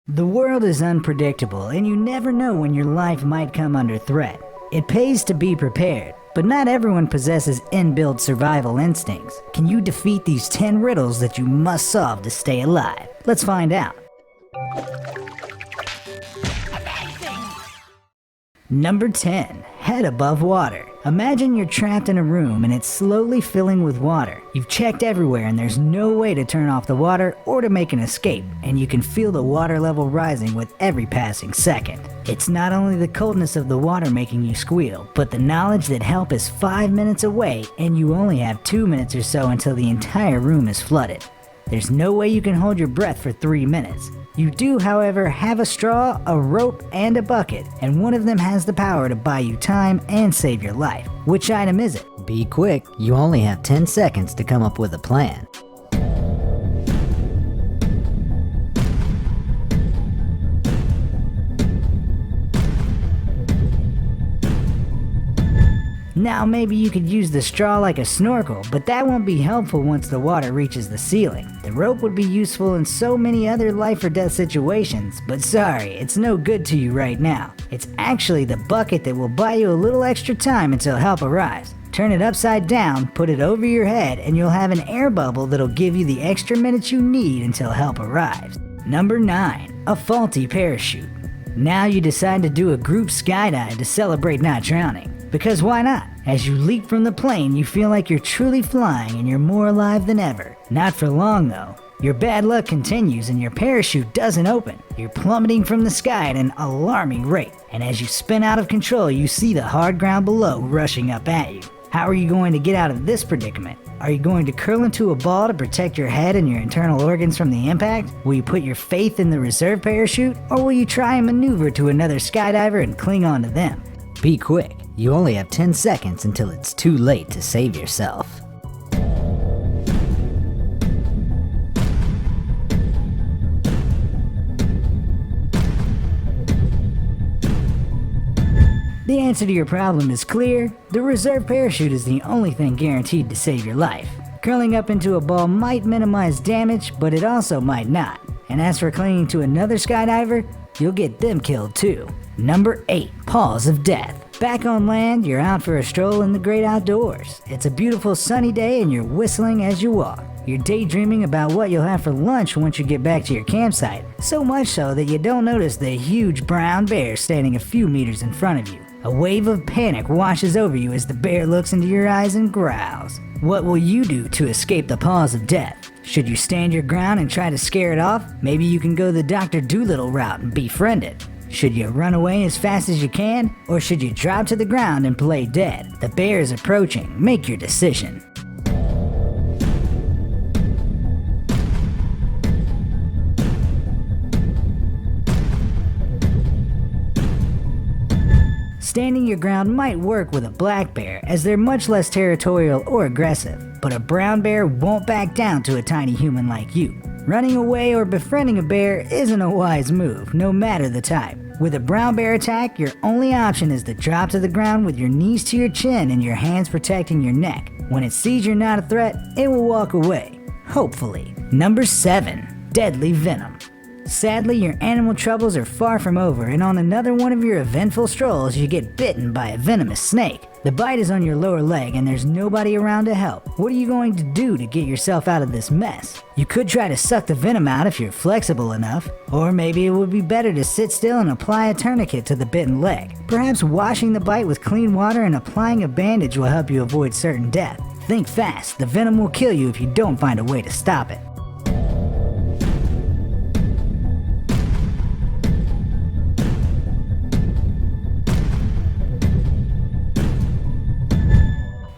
The world is unpredictable, and you never know when your life might come under threat. It pays to be prepared, but not everyone possesses inbuilt survival instincts. Can you defeat these 10 riddles that you must solve to stay alive? Let's find out. Number 10. Head above water. Imagine you're trapped in a room and it's slowly filling with water. You've checked everywhere and there's no way to turn off the water or to make an escape, and you can feel the water level rising with every passing second. It's not only the coldness of the water making you squeal, but the knowledge that help is 5 minutes away and you only have 2 minutes or so until the entire room is flooded. There's no way you can hold your breath for 3 minutes. You do, however, have a straw, a rope, and a bucket, and one of them has the power to buy you time and save your life. Which item is it? Be quick, you only have 10 seconds to come up with a plan. Now maybe you could use the straw like a snorkel, but that won't be helpful once the water reaches the ceiling. The rope would be useful in so many other life or death situations, but sorry, it's no good to you right now. It's actually the bucket that will buy you a little extra time until help arrives. Turn it upside down, put it over your head, and you'll have an air bubble that'll give you the extra minutes you need until help arrives. Number 9. A faulty parachute. Now you decide to do a group skydive to celebrate not drowning. Because why not? As you leap from the plane, you feel like you're truly flying and you're more alive than ever. Not for long though. Your bad luck continues and your parachute doesn't open. You're plummeting from the sky at an alarming rate. And as you spin out of control, you see the hard ground below rushing up at you. How are you going to get out of this predicament? Are you going to curl into a ball to protect your head and your internal organs from the impact? Will you put your faith in the reserve parachute? Or will you try and maneuver to another skydiver and cling on to them? Be quick. You only have 10 seconds until it's too late to save yourself. The answer to your problem is clear. The reserve parachute is the only thing guaranteed to save your life. Curling up into a ball might minimize damage, but it also might not. And as for clinging to another skydiver, you'll get them killed too. Number 8. Paws of Death. Back on land, you're out for a stroll in the great outdoors. It's a beautiful sunny day and you're whistling as you walk. You're daydreaming about what you'll have for lunch once you get back to your campsite, so much so that you don't notice the huge brown bear standing a few meters in front of you. A wave of panic washes over you as the bear looks into your eyes and growls. What will you do to escape the paws of death? Should you stand your ground and try to scare it off? Maybe you can go the Dr. Dolittle route and befriend it. Should you run away as fast as you can, or should you drop to the ground and play dead? The bear is approaching. Make your decision. Standing your ground might work with a black bear, as they're much less territorial or aggressive, but a brown bear won't back down to a tiny human like you. Running away or befriending a bear isn't a wise move, no matter the type. With a brown bear attack, your only option is to drop to the ground with your knees to your chin and your hands protecting your neck. When it sees you're not a threat, it will walk away. Hopefully. Number 7. Deadly Venom. Sadly, your animal troubles are far from over, and on another one of your eventful strolls, you get bitten by a venomous snake. The bite is on your lower leg and there's nobody around to help. What are you going to do to get yourself out of this mess? You could try to suck the venom out if you're flexible enough, or maybe it would be better to sit still and apply a tourniquet to the bitten leg. Perhaps washing the bite with clean water and applying a bandage will help you avoid certain death. Think fast, the venom will kill you if you don't find a way to stop it.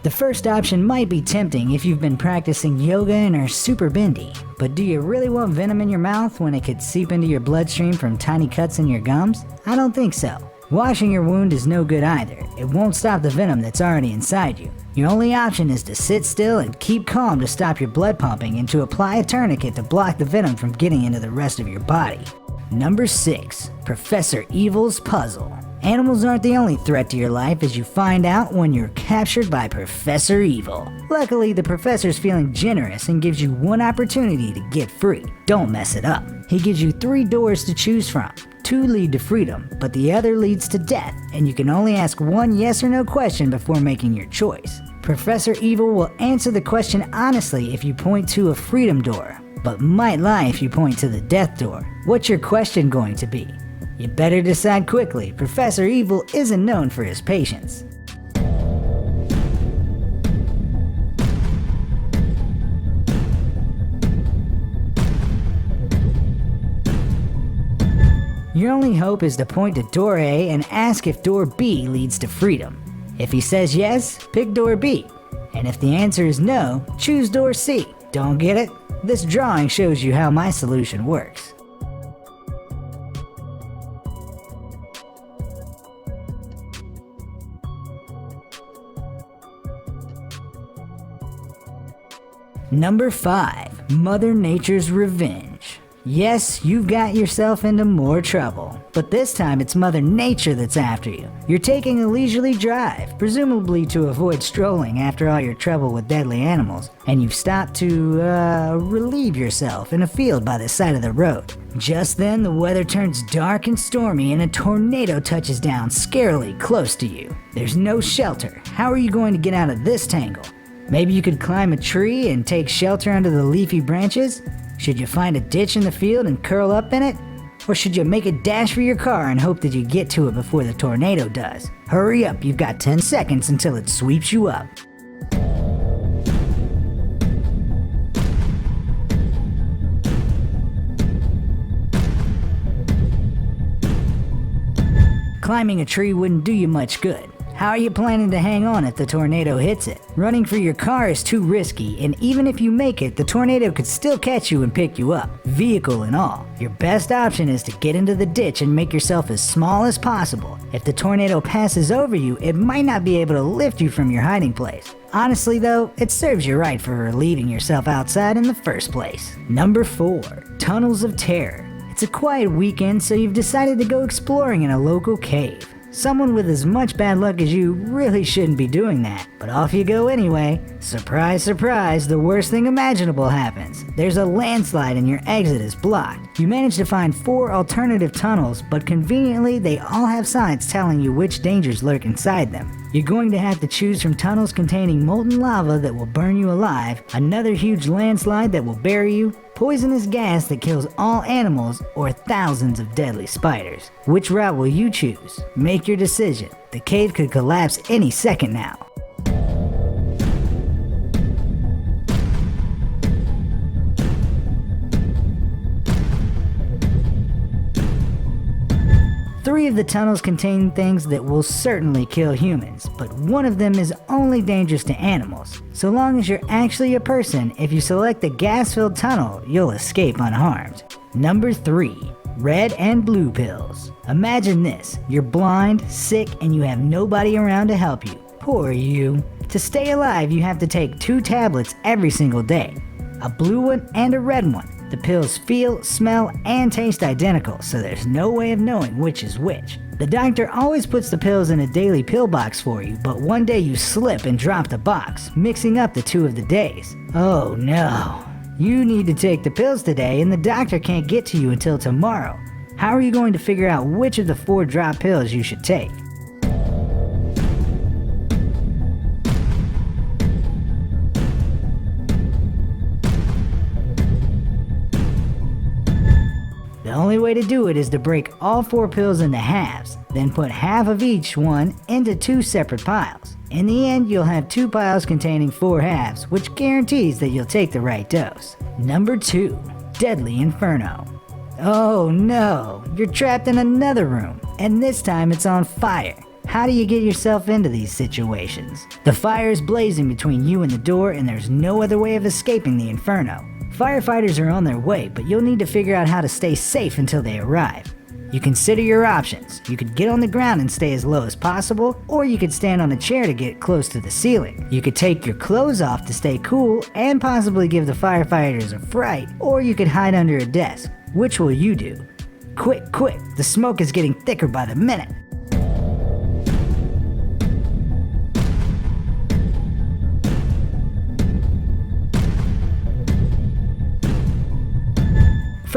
The first option might be tempting if you've been practicing yoga and are super bendy, but do you really want venom in your mouth when it could seep into your bloodstream from tiny cuts in your gums? I don't think so. Washing your wound is no good either. It won't stop the venom that's already inside you. Your only option is to sit still and keep calm to stop your blood pumping, and to apply a tourniquet to block the venom from getting into the rest of your body. Number 6. Professor Evil's Puzzle. Animals aren't the only threat to your life, as you find out when you're captured by Professor Evil. Luckily, the professor's feeling generous and gives you one opportunity to get free. Don't mess it up. He gives you 3 doors to choose from. 2 lead to freedom, but the other leads to death, and you can only ask one yes or no question before making your choice. Professor Evil will answer the question honestly if you point to a freedom door, but might lie if you point to the death door. What's your question going to be? You better decide quickly. Professor Evil isn't known for his patience. Your only hope is to point to door A and ask if door B leads to freedom. If he says yes, pick door B. And if the answer is no, choose door C. Don't get it? This drawing shows you how my solution works. Number 5. Mother Nature's Revenge. Yes, you've got yourself into more trouble, but this time it's Mother Nature that's after you. You're taking a leisurely drive, presumably to avoid strolling after all your trouble with deadly animals, and you've stopped to, relieve yourself in a field by the side of the road. Just then, the weather turns dark and stormy and a tornado touches down scarily close to you. There's no shelter. How are you going to get out of this tangle? Maybe you could climb a tree and take shelter under the leafy branches? Should you find a ditch in the field and curl up in it? Or should you make a dash for your car and hope that you get to it before the tornado does? Hurry up, you've got 10 seconds until it sweeps you up. Climbing a tree wouldn't do you much good. How are you planning to hang on if the tornado hits it? Running for your car is too risky, and even if you make it, the tornado could still catch you and pick you up, vehicle and all. Your best option is to get into the ditch and make yourself as small as possible. If the tornado passes over you, it might not be able to lift you from your hiding place. Honestly though, it serves you right for relieving yourself outside in the first place. Number 4. Tunnels of Terror. It's a quiet weekend, so you've decided to go exploring in a local cave. Someone with as much bad luck as you really shouldn't be doing that, but off you go anyway. Surprise, surprise, the worst thing imaginable happens. There's a landslide and your exit is blocked. You manage to find 4 alternative tunnels, but conveniently they all have signs telling you which dangers lurk inside them. You're going to have to choose from tunnels containing molten lava that will burn you alive, another huge landslide that will bury you, poisonous gas that kills all animals, or thousands of deadly spiders. Which route will you choose? Make your decision. The cave could collapse any second now. Three of the tunnels contain things that will certainly kill humans, but one of them is only dangerous to animals. So long as you're actually a person, if you select the gas-filled tunnel, you'll escape unharmed. Number 3. Red and blue pills. Imagine this, you're blind, sick, and you have nobody around to help you. Poor you. To stay alive, you have to take 2 tablets every single day. A blue one and a red one. The pills feel, smell, and taste identical, so there's no way of knowing which is which. The doctor always puts the pills in a daily pill box for you, but one day you slip and drop the box, mixing up the 2 of the days. Oh no. You need to take the pills today and the doctor can't get to you until tomorrow. How are you going to figure out which of the 4 drop pills you should take? The only way to do it is to break all 4 pills into halves, then put half of each one into 2 separate piles. In the end, you'll have 2 piles containing 4 halves, which guarantees that you'll take the right dose. Number 2. Deadly Inferno. Oh no, you're trapped in another room, and this time it's on fire. How do you get yourself into these situations? The fire is blazing between you and the door, and there's no other way of escaping the inferno. Firefighters are on their way, but you'll need to figure out how to stay safe until they arrive. You consider your options. You could get on the ground and stay as low as possible, or you could stand on a chair to get close to the ceiling. You could take your clothes off to stay cool and possibly give the firefighters a fright, or you could hide under a desk. Which will you do? Quick, quick, the smoke is getting thicker by the minute.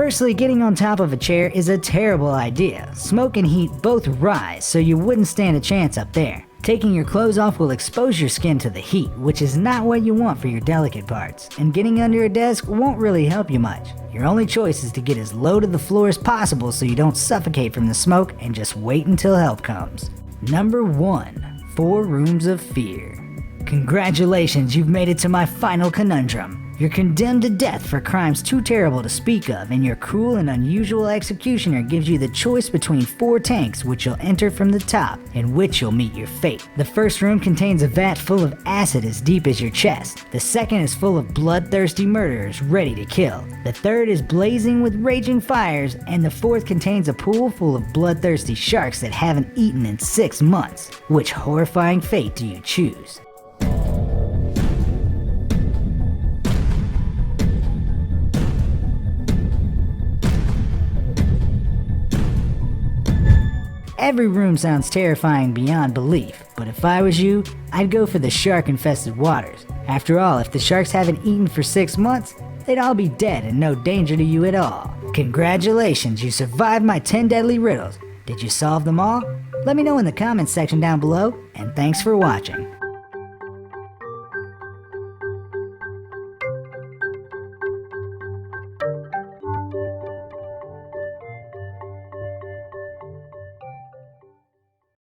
Firstly, getting on top of a chair is a terrible idea. Smoke and heat both rise, so you wouldn't stand a chance up there. Taking your clothes off will expose your skin to the heat, which is not what you want for your delicate parts, and getting under a desk won't really help you much. Your only choice is to get as low to the floor as possible so you don't suffocate from the smoke, and just wait until help comes. Number 1. 4 Rooms of Fear. Congratulations, you've made it to my final conundrum. You're condemned to death for crimes too terrible to speak of, and your cruel and unusual executioner gives you the choice between 4 tanks which you'll enter from the top, in which you'll meet your fate. The first room contains a vat full of acid as deep as your chest. The second is full of bloodthirsty murderers ready to kill. The third is blazing with raging fires, and the fourth contains a pool full of bloodthirsty sharks that haven't eaten in 6 months. Which horrifying fate do you choose? Every room sounds terrifying beyond belief, but if I was you, I'd go for the shark-infested waters. After all, if the sharks haven't eaten for 6 months, they'd all be dead and no danger to you at all. Congratulations, you survived my 10 deadly riddles. Did you solve them all? Let me know in the comments section down below, and thanks for watching.